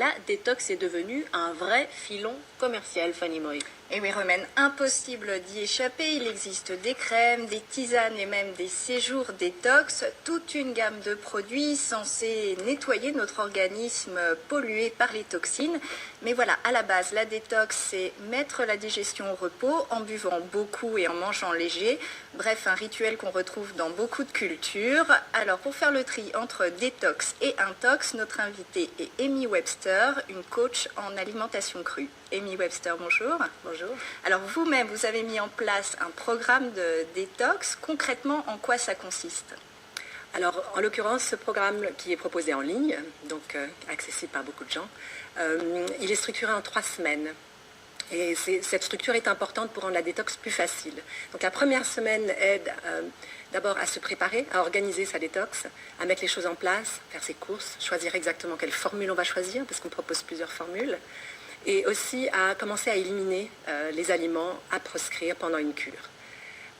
La détox est devenue un vrai filon commercial, Fanny Moy. Et oui, Romaine, impossible d'y échapper. Il existe des crèmes, des tisanes et même des séjours détox. Toute une gamme de produits censés nettoyer notre organisme pollué par les toxines. Mais voilà, à la base, la détox, c'est mettre la digestion au repos en buvant beaucoup et en mangeant léger. Bref, un rituel qu'on retrouve dans beaucoup de cultures. Alors, pour faire le tri entre détox et intox, notre invitée est Amy Webster, une coach en alimentation crue. Amy Webster, bonjour. Bonjour. Alors vous-même, vous avez mis en place un programme de détox. Concrètement, en quoi ça consiste ? Alors, en l'occurrence, ce programme qui est proposé en ligne, donc accessible par beaucoup de gens, il est structuré en 3 semaines. Et cette structure est importante pour rendre la détox plus facile. Donc la première semaine aide d'abord à se préparer, à organiser sa détox, à mettre les choses en place, faire ses courses, choisir exactement quelle formule on va choisir, parce qu'on propose plusieurs formules, et aussi à commencer à éliminer les aliments à proscrire pendant une cure.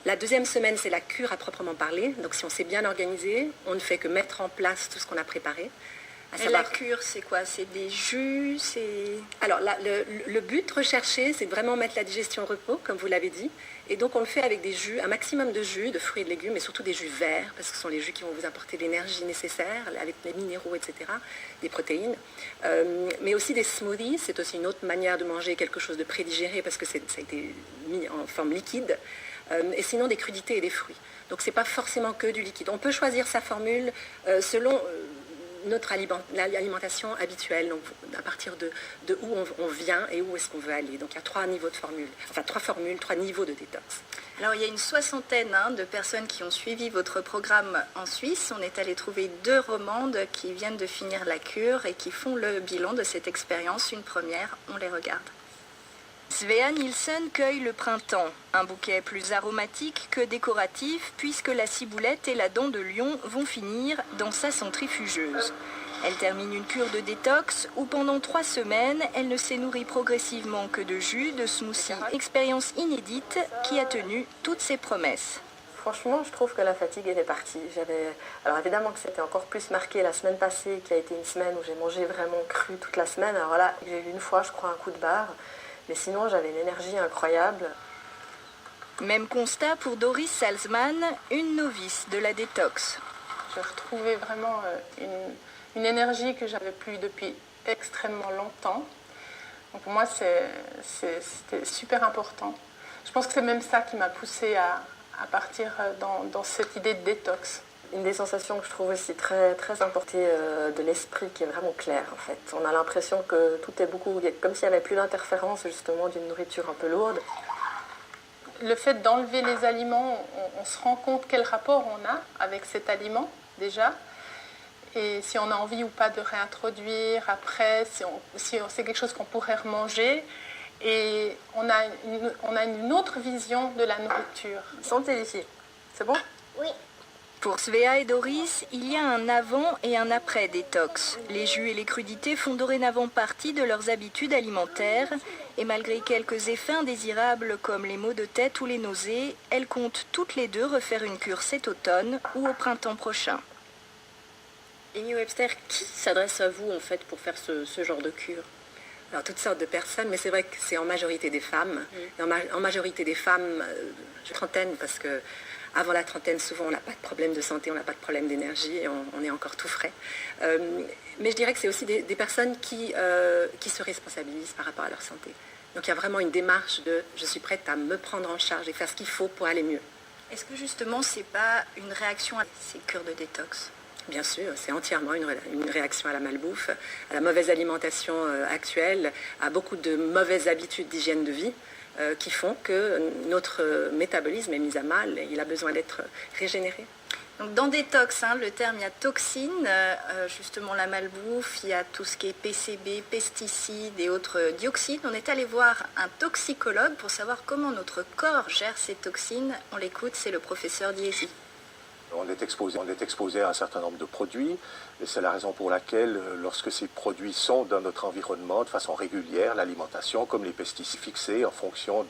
La deuxième semaine, c'est la cure à proprement parler. Donc si on s'est bien organisé, on ne fait que mettre en place tout ce qu'on a préparé. Et la cure, c'est quoi ? C'est des jus, Alors, le but recherché, c'est de vraiment mettre la digestion au repos, comme vous l'avez dit. Et donc, on le fait avec des jus, un maximum de jus, de fruits et de légumes, et surtout des jus verts, parce que ce sont les jus qui vont vous apporter l'énergie nécessaire, avec les minéraux, etc., des protéines. Mais aussi des smoothies, c'est aussi une autre manière de manger quelque chose de prédigéré, parce que ça a été mis en forme liquide. Et sinon, des crudités et des fruits. Donc, ce n'est pas forcément que du liquide. On peut choisir sa formule selon notre alimentation habituelle, donc à partir de où on vient et où est-ce qu'on veut aller. Donc il y a 3 niveaux de formules, enfin 3 formules, 3 niveaux de détox. Alors il y a une 60aine de personnes qui ont suivi votre programme en Suisse. On est allé trouver 2 romandes qui viennent de finir la cure et qui font le bilan de cette expérience. Une première, on les regarde. Svea Nielsen cueille le printemps, un bouquet plus aromatique que décoratif puisque la ciboulette et la dent de lion vont finir dans sa centrifugeuse. Elle termine une cure de détox où pendant 3 semaines, elle ne s'est nourrie progressivement que de jus, de smoothies. Expérience inédite qui a tenu toutes ses promesses. Franchement, je trouve que la fatigue était partie. Alors évidemment que c'était encore plus marqué la semaine passée, qui a été une semaine où j'ai mangé vraiment cru toute la semaine. Alors là, j'ai eu une fois, je crois, un coup de barre. Mais sinon, j'avais une énergie incroyable. Même constat pour Doris Salzman, une novice de la détox. J'ai retrouvé vraiment une énergie que j'avais plus depuis extrêmement longtemps. Donc pour moi, c'était super important. Je pense que c'est même ça qui m'a poussée à partir dans cette idée de détox. Une des sensations que je trouve aussi très, très importante de l'esprit qui est vraiment claire en fait. On a l'impression que tout est comme s'il n'y avait plus d'interférence justement d'une nourriture un peu lourde. Le fait d'enlever les aliments, on se rend compte quel rapport on a avec cet aliment déjà. Et si on a envie ou pas de réintroduire après, si c'est quelque chose qu'on pourrait remanger. Et on a une autre vision de la nourriture. Sentez ici, c'est bon ? Oui. Pour Svea et Doris, il y a un avant et un après détox. Les jus et les crudités font dorénavant partie de leurs habitudes alimentaires. Et malgré quelques effets indésirables comme les maux de tête ou les nausées, elles comptent toutes les 2 refaire une cure cet automne ou au printemps prochain. Amy Webster, qui s'adresse à vous en fait pour faire ce genre de cure ? Alors toutes sortes de personnes, mais c'est vrai que c'est en majorité des femmes. Et en majorité des femmes, trentaine, parce que avant la trentaine, souvent, on n'a pas de problème de santé, on n'a pas de problème d'énergie, et on est encore tout frais. Mais je dirais que c'est aussi des personnes qui se responsabilisent par rapport à leur santé. Donc il y a vraiment une démarche de « je suis prête à me prendre en charge et faire ce qu'il faut pour aller mieux ». Est-ce que justement, ce n'est pas une réaction à ces cures de détox ? Bien sûr, c'est entièrement une réaction à la malbouffe, à la mauvaise alimentation actuelle, à beaucoup de mauvaises habitudes d'hygiène de vie qui font que notre métabolisme est mis à mal et il a besoin d'être régénéré. Donc dans détox, le terme, il y a toxines, justement la malbouffe, il y a tout ce qui est PCB, pesticides et autres dioxines. On est allé voir un toxicologue pour savoir comment notre corps gère ces toxines. On l'écoute, c'est le professeur Diesi. On est exposé à un certain nombre de produits Et c'est la raison pour laquelle, lorsque ces produits sont dans notre environnement de façon régulière, l'alimentation, comme les pesticides fixés en fonction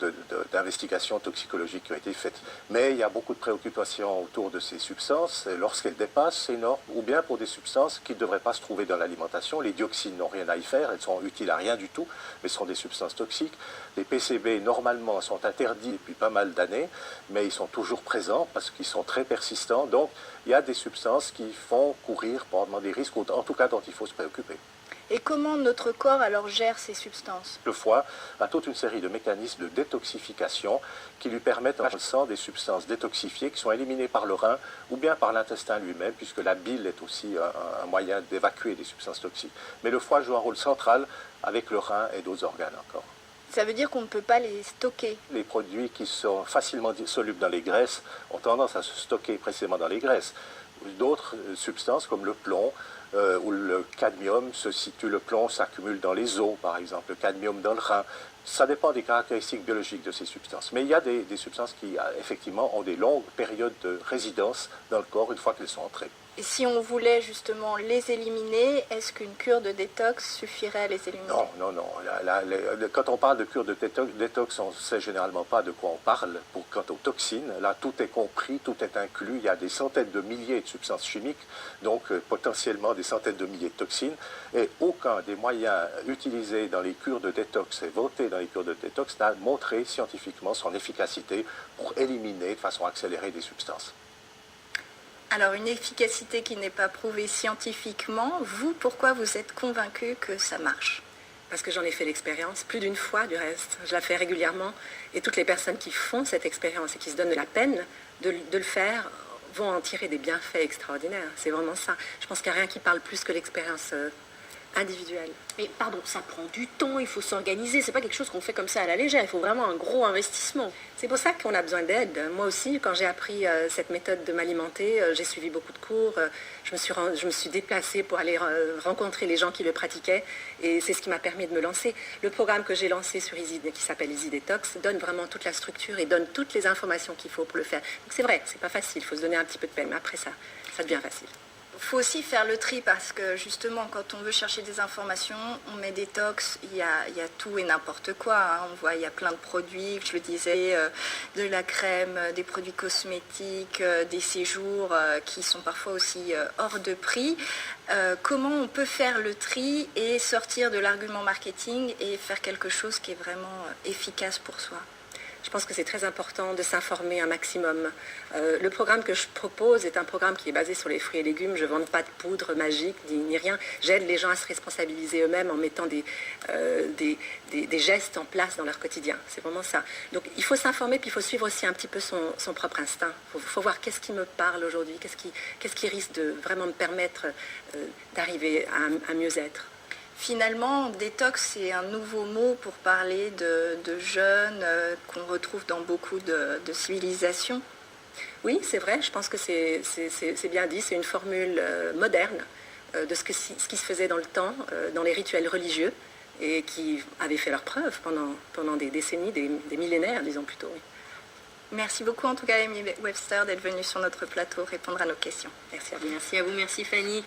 d'investigations toxicologiques qui ont été faites. Mais il y a beaucoup de préoccupations autour de ces substances lorsqu'elles dépassent ces normes, ou bien pour des substances qui ne devraient pas se trouver dans l'alimentation. Les dioxines n'ont rien à y faire, elles sont utiles à rien du tout, mais sont des substances toxiques. Les PCB, normalement, sont interdits depuis pas mal d'années, mais ils sont toujours présents parce qu'ils sont très persistants. Donc, il y a des substances qui font courir probablement des risques, en tout cas dont il faut se préoccuper. Et comment notre corps alors gère ces substances? Le foie a toute une série de mécanismes de détoxification qui lui permettent en sang des substances détoxifiées qui sont éliminées par le rein ou bien par l'intestin lui-même, puisque la bile est aussi un moyen d'évacuer des substances toxiques. Mais le foie joue un rôle central avec le rein et d'autres organes encore. Ça veut dire qu'on ne peut pas les stocker? Les produits qui sont facilement solubles dans les graisses ont tendance à se stocker précisément dans les graisses. D'autres substances comme le plomb ou le cadmium le plomb s'accumule dans les os par exemple, le cadmium dans le rein. Ça dépend des caractéristiques biologiques de ces substances. Mais il y a des substances qui effectivement ont des longues périodes de résidence dans le corps une fois qu'elles sont entrées. Et si on voulait justement les éliminer, est-ce qu'une cure de détox suffirait à les éliminer? Non. Quand on parle de cure de détox, on ne sait généralement pas de quoi on parle. Quant aux toxines, là, tout est compris, tout est inclus. Il y a des centaines de milliers de substances chimiques, donc potentiellement des centaines de milliers de toxines. Et aucun des moyens utilisés dans les cures de détox et votés dans les cures de détox n'a montré scientifiquement son efficacité pour éliminer de façon accélérée des substances. Alors une efficacité qui n'est pas prouvée scientifiquement, vous, pourquoi vous êtes convaincu que ça marche? Parce que j'en ai fait l'expérience, plus d'une fois du reste. Je la fais régulièrement. Et toutes les personnes qui font cette expérience et qui se donnent de la peine de le faire vont en tirer des bienfaits extraordinaires. C'est vraiment ça. Je pense qu'il n'y a rien qui parle plus que l'expérience individuelle. Mais pardon, ça prend du temps, il faut s'organiser. C'est pas quelque chose qu'on fait comme ça à la légère. Il faut vraiment un gros investissement. C'est pour ça qu'on a besoin d'aide. Moi aussi, quand j'ai appris cette méthode de m'alimenter, j'ai suivi beaucoup de cours. Je me suis déplacée pour aller rencontrer les gens qui le pratiquaient. Et c'est ce qui m'a permis de me lancer. Le programme que j'ai lancé sur Easy, qui s'appelle Easy Detox, donne vraiment toute la structure et donne toutes les informations qu'il faut pour le faire. Donc c'est vrai, c'est pas facile. Il faut se donner un petit peu de peine. Mais après ça devient facile. Il faut aussi faire le tri parce que justement quand on veut chercher des informations, on met détox, il y a tout et n'importe quoi. On voit il y a plein de produits, je le disais, de la crème, des produits cosmétiques, des séjours qui sont parfois aussi hors de prix. Comment on peut faire le tri et sortir de l'argument marketing et faire quelque chose qui est vraiment efficace pour soi? Je pense que c'est très important de s'informer un maximum. Le programme que je propose est un programme qui est basé sur les fruits et légumes. Je ne vends pas de poudre magique ni rien. J'aide les gens à se responsabiliser eux-mêmes en mettant des gestes en place dans leur quotidien. C'est vraiment ça. Donc il faut s'informer, puis il faut suivre aussi un petit peu son propre instinct. Il faut voir qu'est-ce qui me parle aujourd'hui, qu'est-ce qui risque de vraiment me permettre d'arriver à mieux-être. Finalement, détox, c'est un nouveau mot pour parler de jeûne qu'on retrouve dans beaucoup de civilisations. Oui, c'est vrai, je pense que c'est bien dit, c'est une formule moderne de ce qui se faisait dans le temps, dans les rituels religieux, et qui avaient fait leurs preuves pendant des décennies, des millénaires, disons plutôt. Oui. Merci beaucoup en tout cas, Amy Webster, d'être venue sur notre plateau répondre à nos questions. Merci à vous. Merci à vous, merci Fanny.